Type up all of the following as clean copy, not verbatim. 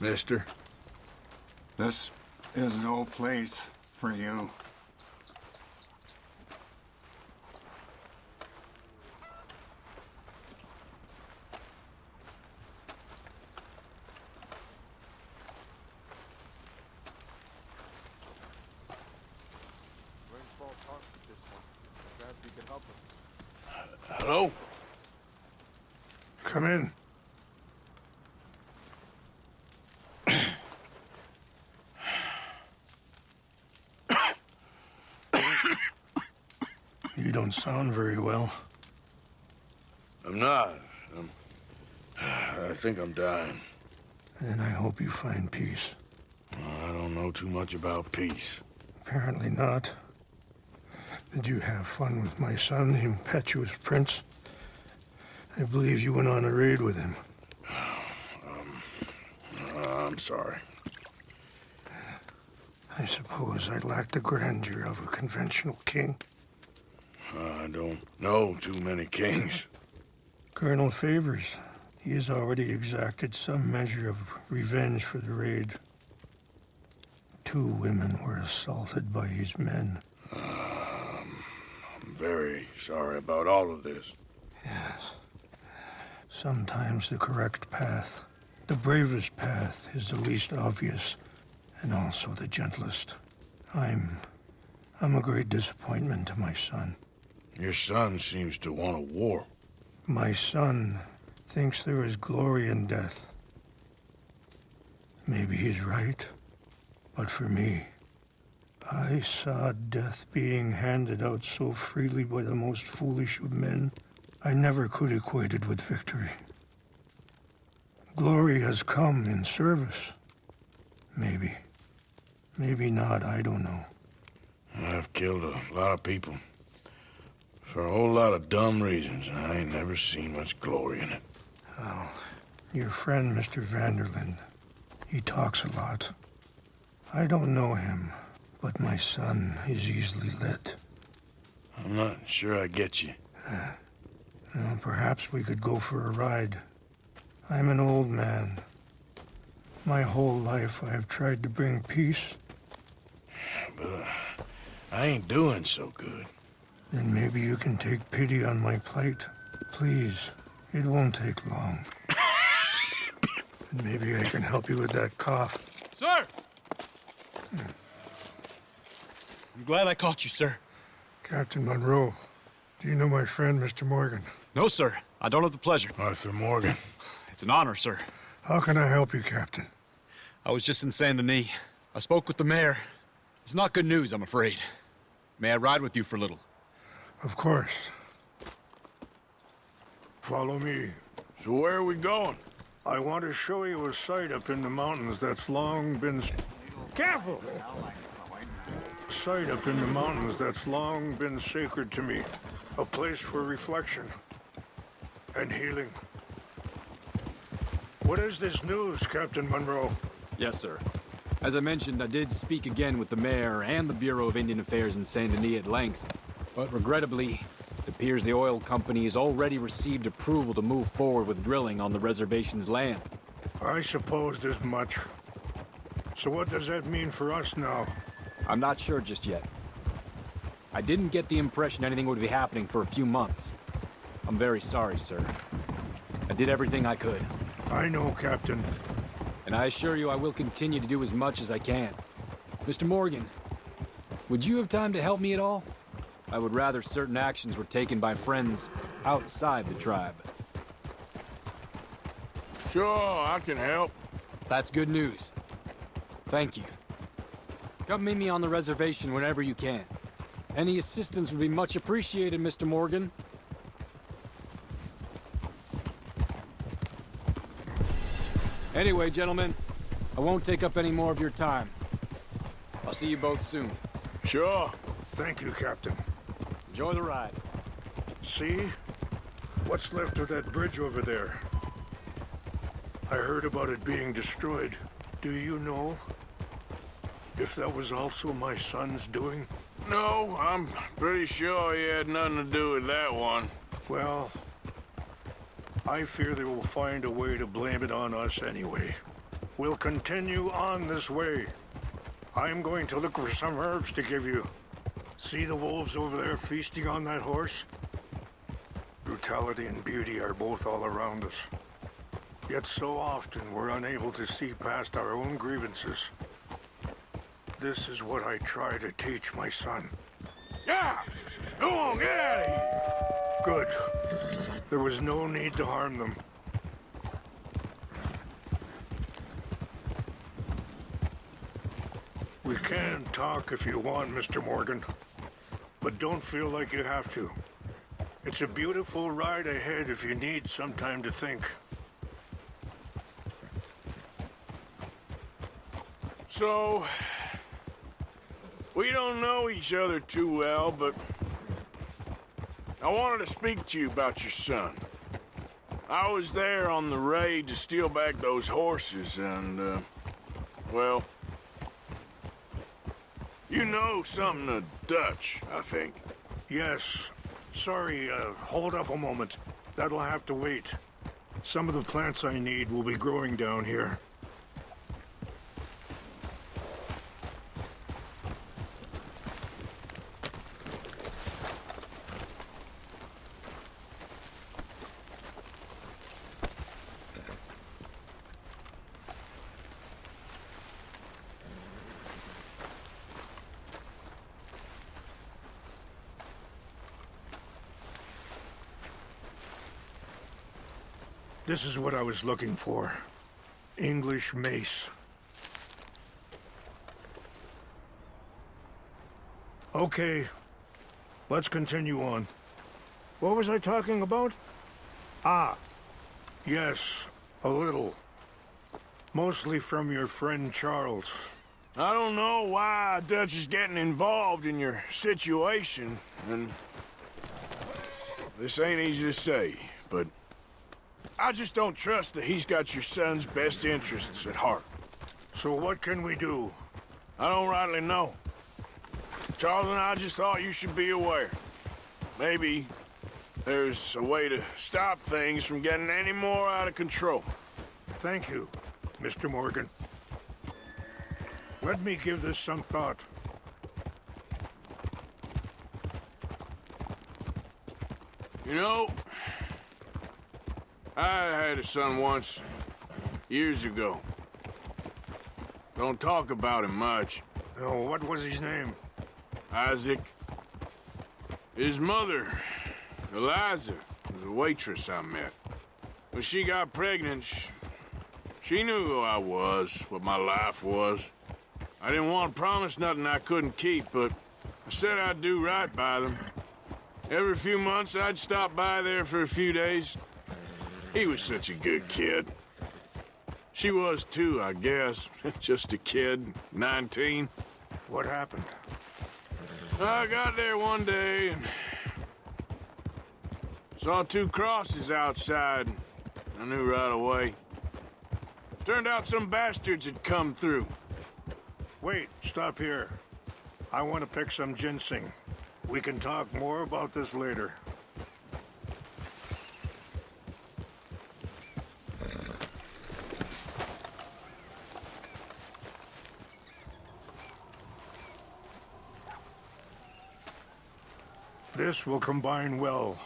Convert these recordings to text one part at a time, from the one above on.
mister. This is no place for you. Hello? Come in. You don't sound very well. I'm not. I think I'm dying. Then I hope you find peace. I don't know too much about peace. Apparently not. Did you have fun with my son, the impetuous prince? I believe you went on a raid with him. I'm sorry. I suppose I lack the grandeur of a conventional king. I don't know too many kings. Colonel Favors, he has already exacted some measure of revenge for the raid. 2 women were assaulted by his men. I'm very sorry about all of this. Yes. Sometimes the correct path, the bravest path, is the least obvious, and also the gentlest. I'm a great disappointment to my son. Your son seems to want a war. My son thinks there is glory in death. Maybe he's right, but for me, I saw death being handed out so freely by the most foolish of men. I never could equate it with victory. Glory has come in service. Maybe. Maybe not, I don't know. I've killed a lot of people. For a whole lot of dumb reasons, and I ain't never seen much glory in it. Well, your friend, Mr. Van Der Linde, he talks a lot. I don't know him, but my son is easily led. I'm not sure I get you. Well, perhaps we could go for a ride. I'm an old man. My whole life I have tried to bring peace. But I ain't doing so good. Then maybe you can take pity on my plight. Please, it won't take long. And maybe I can help you with that cough. Sir! I'm glad I caught you, sir. Captain Monro, do you know my friend, Mr. Morgan? No, sir. I don't have the pleasure. Arthur Morgan. It's an honor, sir. How can I help you, Captain? I was just in Saint Denis. I spoke with the mayor. It's not good news, I'm afraid. May I ride with you for a little? Of course. Follow me. So where are we going? I want to show you a site up in the mountains that's long been... Careful! Site up in the mountains that's long been sacred to me. A place for reflection and healing. What is this news, Captain Monro? Yes, sir. As I mentioned, I did speak again with the mayor and the Bureau of Indian Affairs in Saint Denis at length. But regrettably, it appears the oil company has already received approval to move forward with drilling on the reservation's land. I supposed as much. So what does that mean for us now? I'm not sure just yet. I didn't get the impression anything would be happening for a few months. I'm very sorry, sir. I did everything I could. I know, Captain. And I assure you I will continue to do as much as I can. Mr. Morgan, would you have time to help me at all? I would rather certain actions were taken by friends outside the tribe. Sure, I can help. That's good news. Thank you. Come meet me on the reservation whenever you can. Any assistance would be much appreciated, Mr. Morgan. Anyway, gentlemen, I won't take up any more of your time. I'll see you both soon. Sure. Thank you, Captain. Enjoy the ride. See? What's left of that bridge over there? I heard about it being destroyed. Do you know if that was also my son's doing? No, I'm pretty sure he had nothing to do with that one. Well, I fear they will find a way to blame it on us anyway. We'll continue on this way. I'm going to look for some herbs to give you. See the wolves over there feasting on that horse? Brutality and beauty are both all around us. Yet so often we're unable to see past our own grievances. This is what I try to teach my son. Yeah! Go on, get out of here! Good. There was no need to harm them. We can talk if you want, Mr. Morgan. But don't feel like you have to. It's a beautiful ride ahead if you need some time to think. So, we don't know each other too well, but I wanted to speak to you about your son. I was there on the raid to steal back those horses, and, well, you know something of Dutch, I think. Yes. Sorry, hold up a moment. That'll have to wait. Some of the plants I need will be growing down here. This is what I was looking for. English mace. Okay, let's continue on. What was I talking about? Ah, yes, a little. Mostly from your friend Charles. I don't know why Dutch is getting involved in your situation, and this ain't easy to say, but I just don't trust that he's got your son's best interests at heart. So what can we do? I don't rightly know. Charles and I just thought you should be aware. Maybe there's a way to stop things from getting any more out of control. Thank you, Mr. Morgan. Let me give this some thought. You know, I had a son once, years ago. Don't talk about him much. Oh, what was his name? Isaac. His mother, Eliza, was a waitress I met. When she got pregnant, she knew who I was, what my life was. I didn't want to promise nothing I couldn't keep, but I said I'd do right by them. Every few months, I'd stop by there for a few days. He was such a good kid. She was too, I guess. Just a kid, 19. What happened? I got there one day and saw two crosses outside. I knew right away. Turned out some bastards had come through. Wait, stop here. I want to pick some ginseng. We can talk more about this later. This will combine well.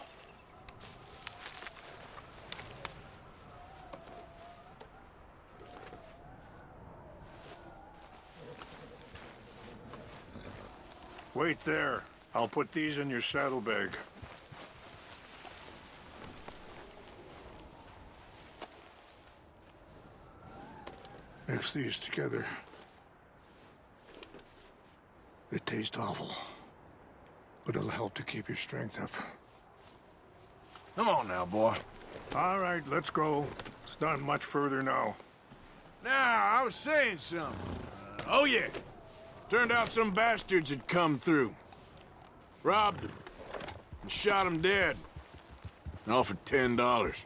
Wait there. I'll put these in your saddlebag. Mix these together. They taste awful, but it'll help to keep your strength up. Come on now, boy. All right, let's go. It's not much further now. Now, I was saying something. Oh, yeah. Turned out some bastards had come through. Robbed them. And shot them dead. And offered $10.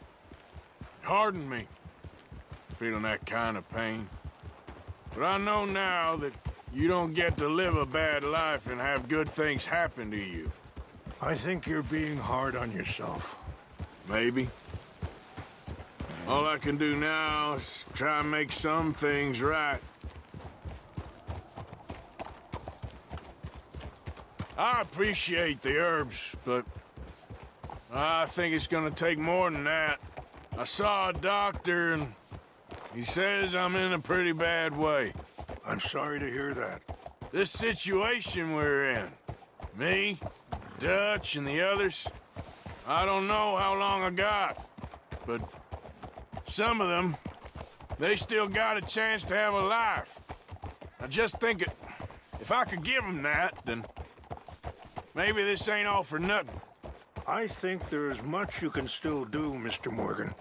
Hardened me. Feeling that kind of pain. But I know now that you don't get to live a bad life and have good things happen to you. I think you're being hard on yourself. Maybe. All I can do now is try and make some things right. I appreciate the herbs, but I think it's gonna take more than that. I saw a doctor, and he says I'm in a pretty bad way. I'm sorry to hear that. This situation we're in, me, Dutch, and the others, I don't know how long I got, but some of them, they still got a chance to have a life. I just think if I could give them that, then maybe this ain't all for nothing. I think there is much you can still do, Mr. Morgan.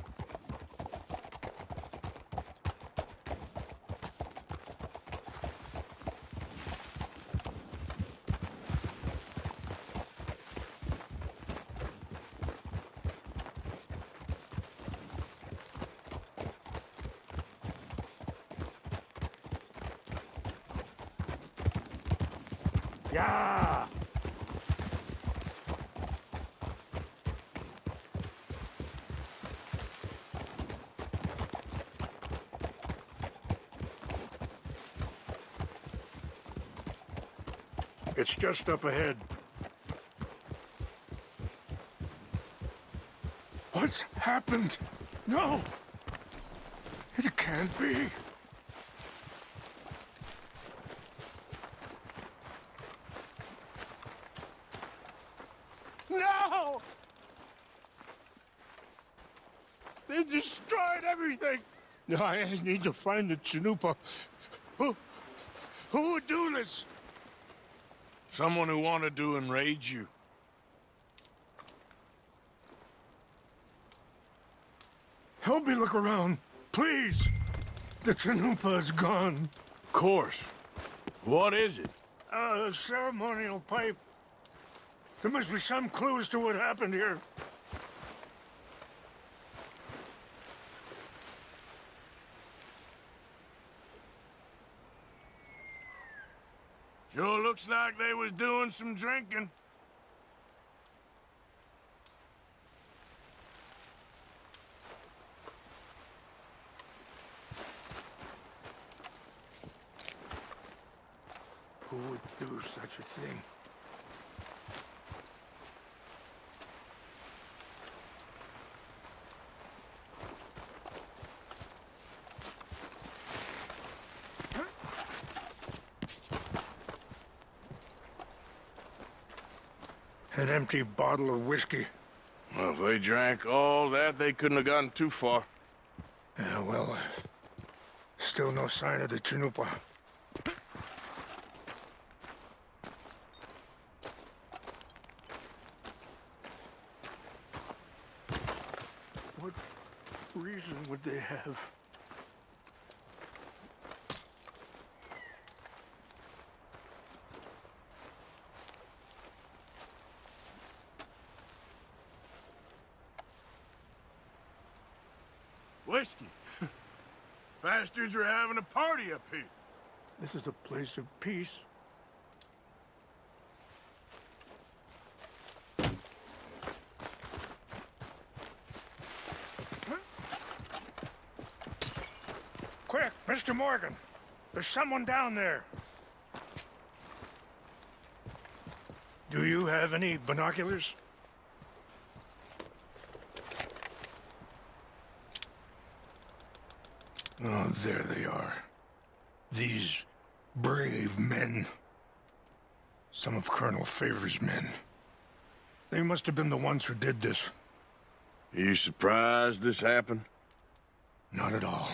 Yeah! It's just up ahead. What's happened? No! It can't be. No! They destroyed everything! I need to find the Chanupa. Who would do this? Someone who wanted to enrage you. Help me look around, please. The Chanupa is gone. Of course. What is it? A ceremonial pipe. There must be some clues to what happened here. Sure looks like they was doing some drinking. Who would do such a thing? An empty bottle of whiskey. Well, if they drank all that, they couldn't have gotten too far. Yeah, well, still no sign of the Chanupa. What reason would they have? Whiskey. Bastards are having a party up here. This is a place of peace. Quick, Mr. Morgan. There's someone down there. Do you have any binoculars? Oh, there they are. These brave men. Some of Colonel Favor's men. They must have been the ones who did this. Are you surprised this happened? Not at all.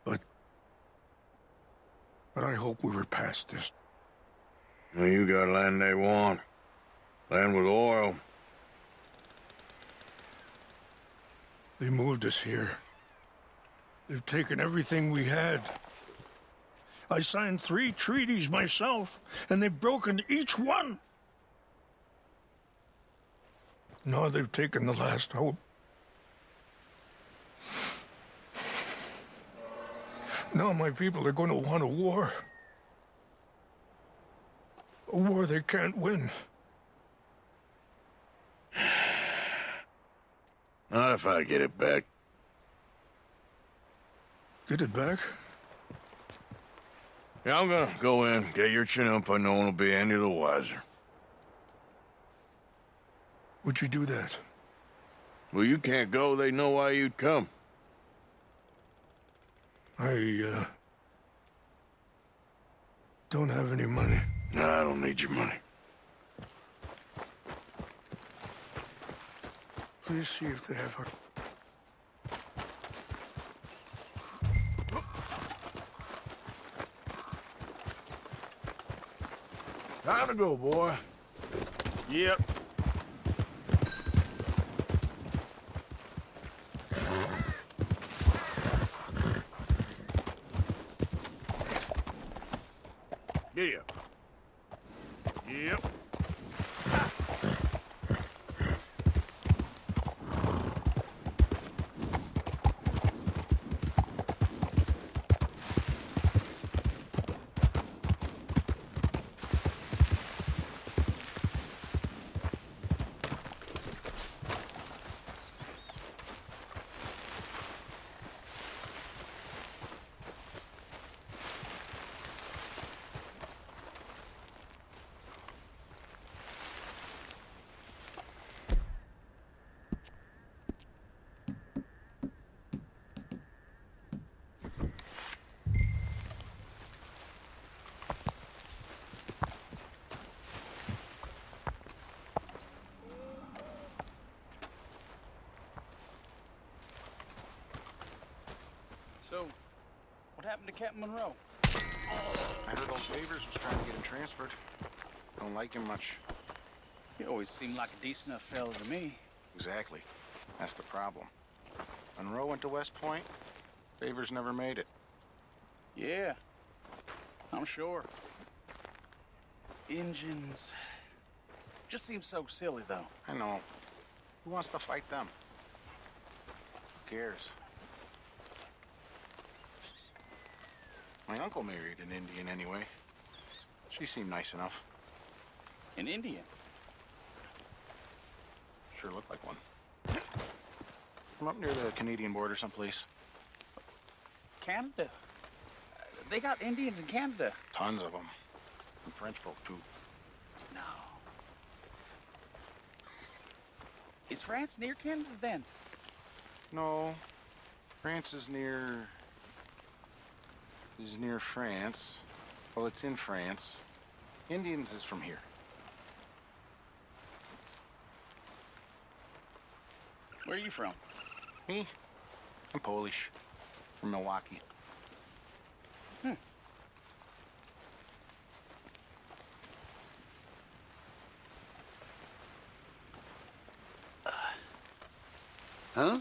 But I hope we were past this. Well, you got land they want. Land with oil. They moved us here. They've taken everything we had. I signed 3 treaties myself, and they've broken each one. Now they've taken the last hope. Now my people are going to want a war. A war they can't win. Not if I get it back. Get it back? Yeah, I'm gonna go in, get your chin up, and no one will be any the wiser. Would you do that? Well, you can't go, they know why you'd come. I don't have any money. Nah, I don't need your money. Please see if they have her. Time to go, boy. Yep. Giddy up. Yep. So, what happened to Captain Monro? I heard old Favors was trying to get him transferred. Don't like him much. He always seemed like a decent enough fella to me. Exactly. That's the problem. Monroe went to West Point. Favors never made it. Yeah, I'm sure. Engines. Just seems so silly, though. I know. Who wants to fight them? Who cares? My uncle married an Indian anyway. She seemed nice enough. An Indian? Sure looked like one. From up near the Canadian border someplace. Canada? They got Indians in Canada. Tons of them. And French folk, too. No. Is France near Canada, then? No. France is near France. Well, it's in France. Indians is from here. Where are you from? Me? I'm Polish. From Milwaukee. Huh?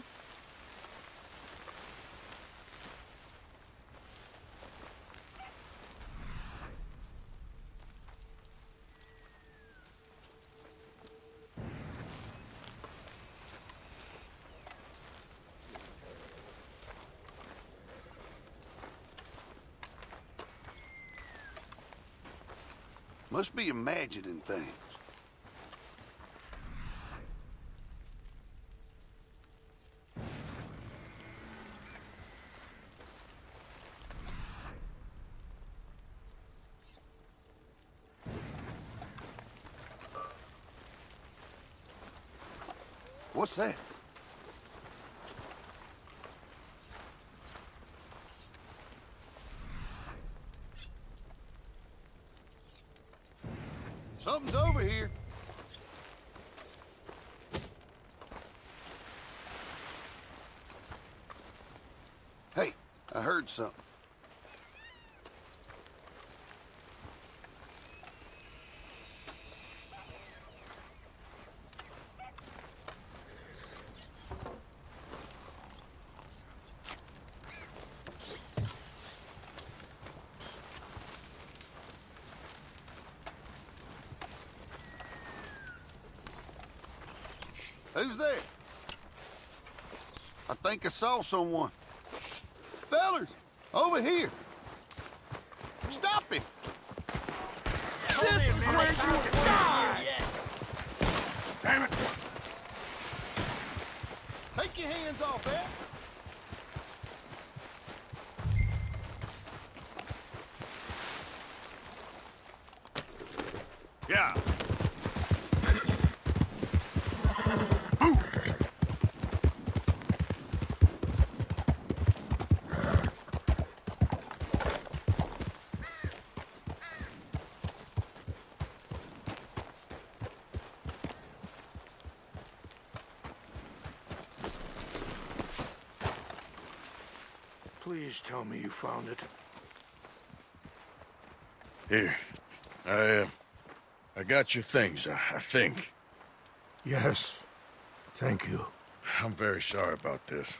Must be imagining things. What's that? Something's over here. Hey, I heard something. Who's there? I think I saw someone. Fellers, over here. Stop him! This is where you die! Damn it! Take your hands off that. Yeah. Please tell me you found it. Here. I got your things, I think. Yes. Thank you. I'm very sorry about this.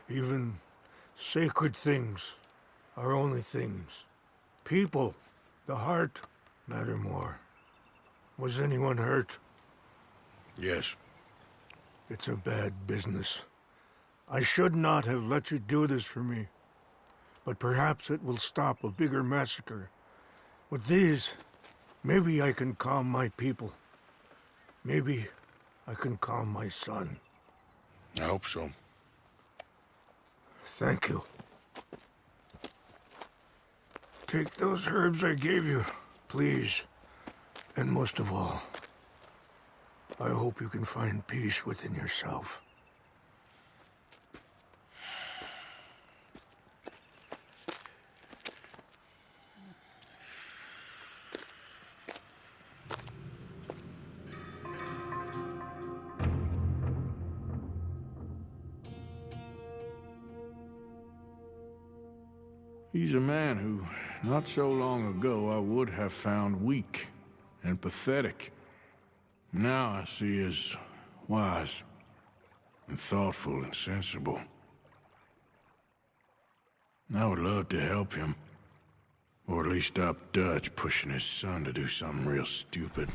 Even sacred things are only things. People, the heart, matter more. Was anyone hurt? Yes. It's a bad business. I should not have let you do this for me. But perhaps it will stop a bigger massacre. With these, maybe I can calm my people. Maybe I can calm my son. I hope so. Thank you. Take those herbs I gave you, please. And most of all, I hope you can find peace within yourself. He's a man who, not so long ago, I would have found weak and pathetic. Now I see as wise and thoughtful and sensible. I would love to help him, or at least stop Dutch pushing his son to do something real stupid.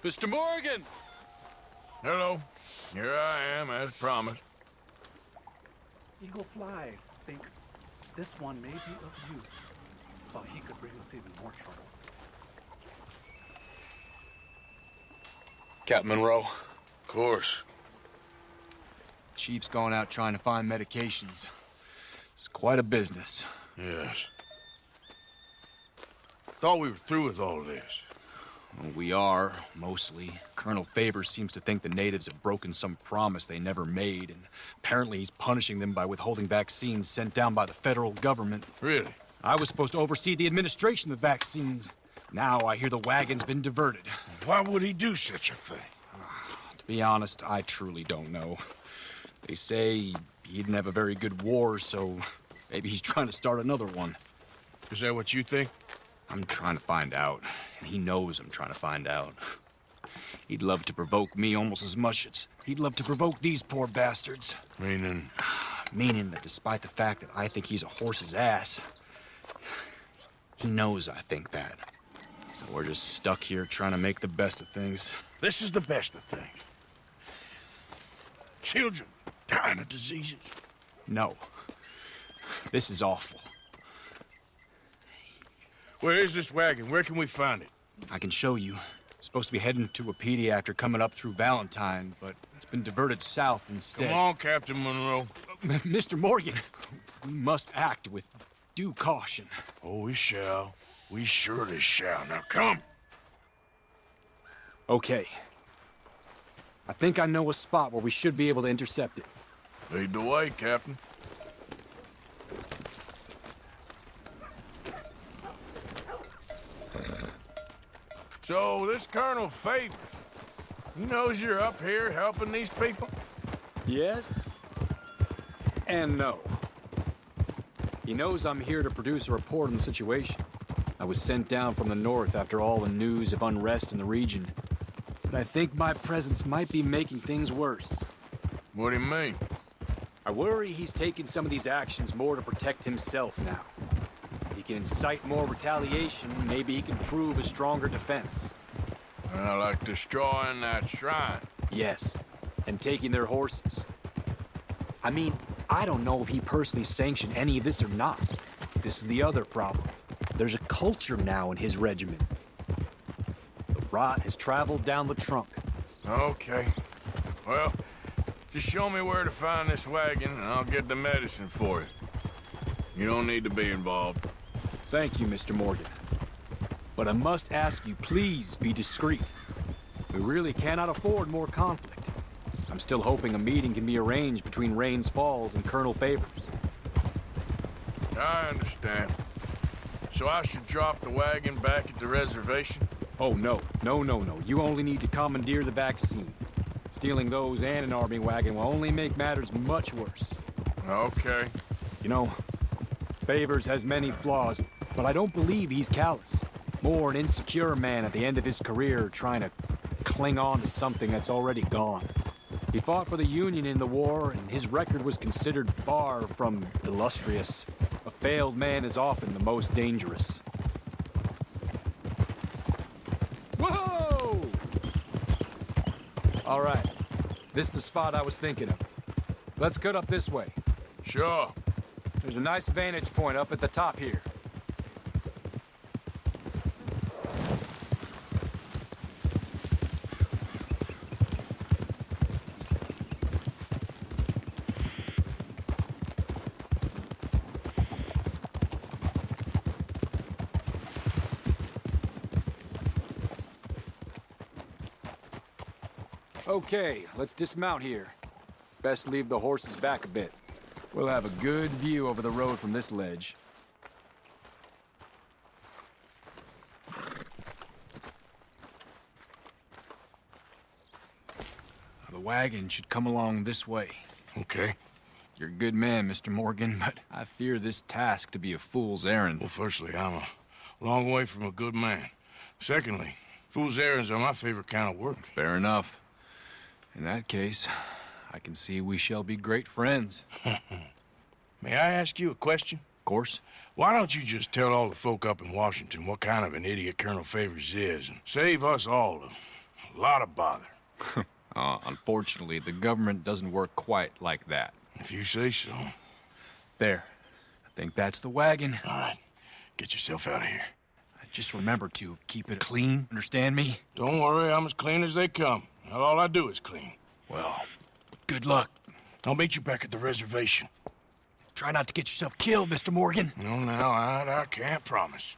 Mr. Morgan! Hello. Here I am, as promised. Eagle Flies thinks this one may be of use. Thought he could bring us even more trouble. Captain Monro. Of course. Chief's gone out trying to find medications. It's quite a business. Yes. Thought we were through with all this. Well, we are, mostly. Colonel Favors seems to think the natives have broken some promise they never made, and apparently he's punishing them by withholding vaccines sent down by the federal government. Really? I was supposed to oversee the administration of the vaccines. Now I hear the wagon's been diverted. Why would he do such a thing? To be honest, I truly don't know. They say he didn't have a very good war, so maybe he's trying to start another one. Is that what you think? I'm trying to find out, and he knows I'm trying to find out. He'd love to provoke me almost as much as he'd love to provoke these poor bastards. Meaning? Meaning that despite the fact that I think he's a horse's ass, he knows I think that. So we're just stuck here trying to make the best of things. This is the best of things. Children dying of diseases. No. This is awful. Where is this wagon? Where can we find it? I can show you. Supposed to be heading to Wapiti after coming up through Valentine, but it's been diverted south instead. Come on, Captain Monro. Mr. Morgan, we must act with due caution. Oh, we shall. We surely shall. Now come. Okay. I think I know a spot where we should be able to intercept it. Lead the way, Captain. So, this Colonel Favors, he knows you're up here helping these people? Yes and no. He knows I'm here to produce a report on the situation. I was sent down from the north after all the news of unrest in the region. But I think my presence might be making things worse. What do you mean? I worry he's taking some of these actions more to protect himself now. He can incite more retaliation, maybe he can prove a stronger defense. Like destroying that shrine. Yes, and taking their horses. I mean, I don't know if he personally sanctioned any of this or not. This is the other problem. There's a culture now in his regiment. The rot has traveled down the trunk. Okay. Well, just show me where to find this wagon, and I'll get the medicine for you. You don't need to be involved. Thank you, Mr. Morgan. But I must ask you, please be discreet. We really cannot afford more conflict. I'm still hoping a meeting can be arranged between Rains Falls and Colonel Favors. I understand. So I should drop the wagon back at the reservation? Oh, no. No. You only need to commandeer the vaccine. Stealing those and an army wagon will only make matters much worse. Okay. You know, Favors has many flaws, but I don't believe he's callous. More an insecure man at the end of his career trying to cling on to something that's already gone. He fought for the Union in the war, and his record was considered far from illustrious. A failed man is often the most dangerous. Whoa! All right. This is the spot I was thinking of. Let's cut up this way. Sure. There's a nice vantage point up at the top here. Okay, let's dismount here. Best leave the horses back a bit. We'll have a good view over the road from this ledge. The wagon should come along this way. Okay. You're a good man, Mr. Morgan, but I fear this task to be a fool's errand. Well, firstly, I'm a long way from a good man. Secondly, fool's errands are my favorite kind of work. Fair enough. In that case, I can see we shall be great friends. May I ask you a question? Of course. Why don't you just tell all the folk up in Washington what kind of an idiot Colonel Favors is and save us all a lot of bother? Unfortunately, the government doesn't work quite like that. If you say so. There. I think that's the wagon. All right. Get yourself out of here. Just remember to keep it clean, understand me? Don't worry, I'm as clean as they come. Not all I do is clean. Well, good luck. I'll meet you back at the reservation. Try not to get yourself killed, Mr. Morgan. No, now, I can't promise.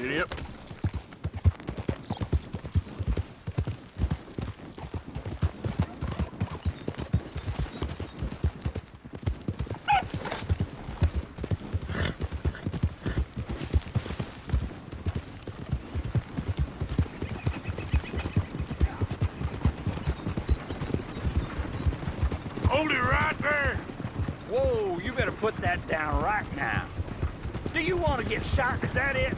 Yep. Hold it right there. Whoa, you better put that down right now. Do you want to get shot? Is that it?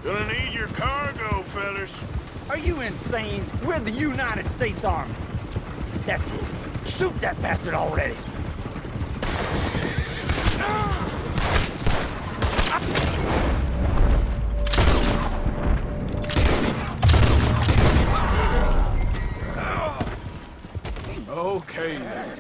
Gonna need your cargo, fellas. Are you insane? We're the United States Army. That's it. Shoot that bastard already. Okay, then.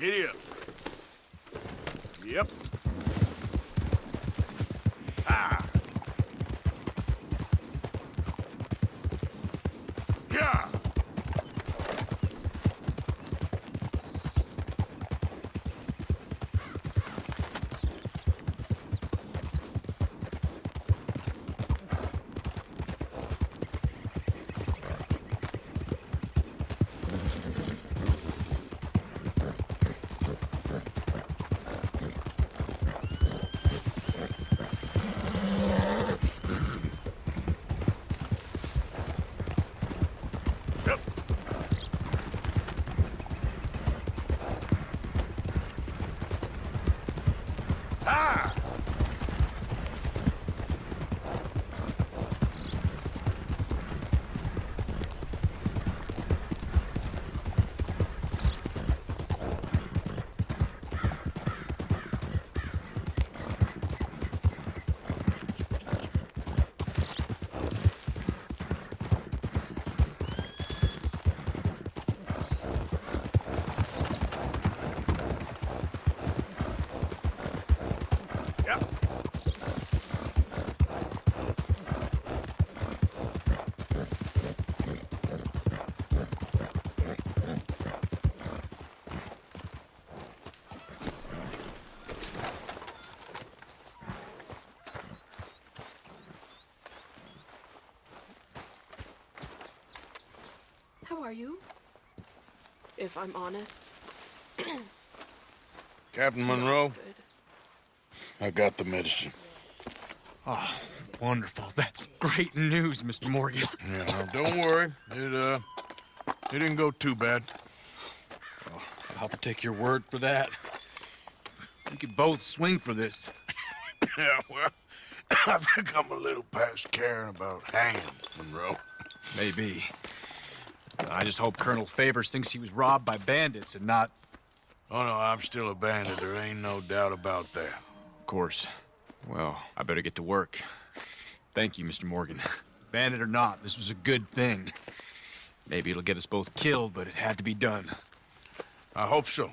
Giddy up. Yep. Ah. Yeah. How are you? If I'm honest. Captain Monro, Good. I got the medicine. Oh, wonderful. That's great news, Mr. Morgan. Yeah, well, don't worry. It didn't go too bad. Oh, I'll have to take your word for that. We could both swing for this. Yeah, well, I think I'm a little past caring about hanging, Monroe. Maybe. I just hope Colonel Favors thinks he was robbed by bandits and not... Oh, no, I'm still a bandit. There ain't no doubt about that. Of course. Well, I better get to work. Thank you, Mr. Morgan. Bandit or not, this was a good thing. Maybe it'll get us both killed, but it had to be done. I hope so.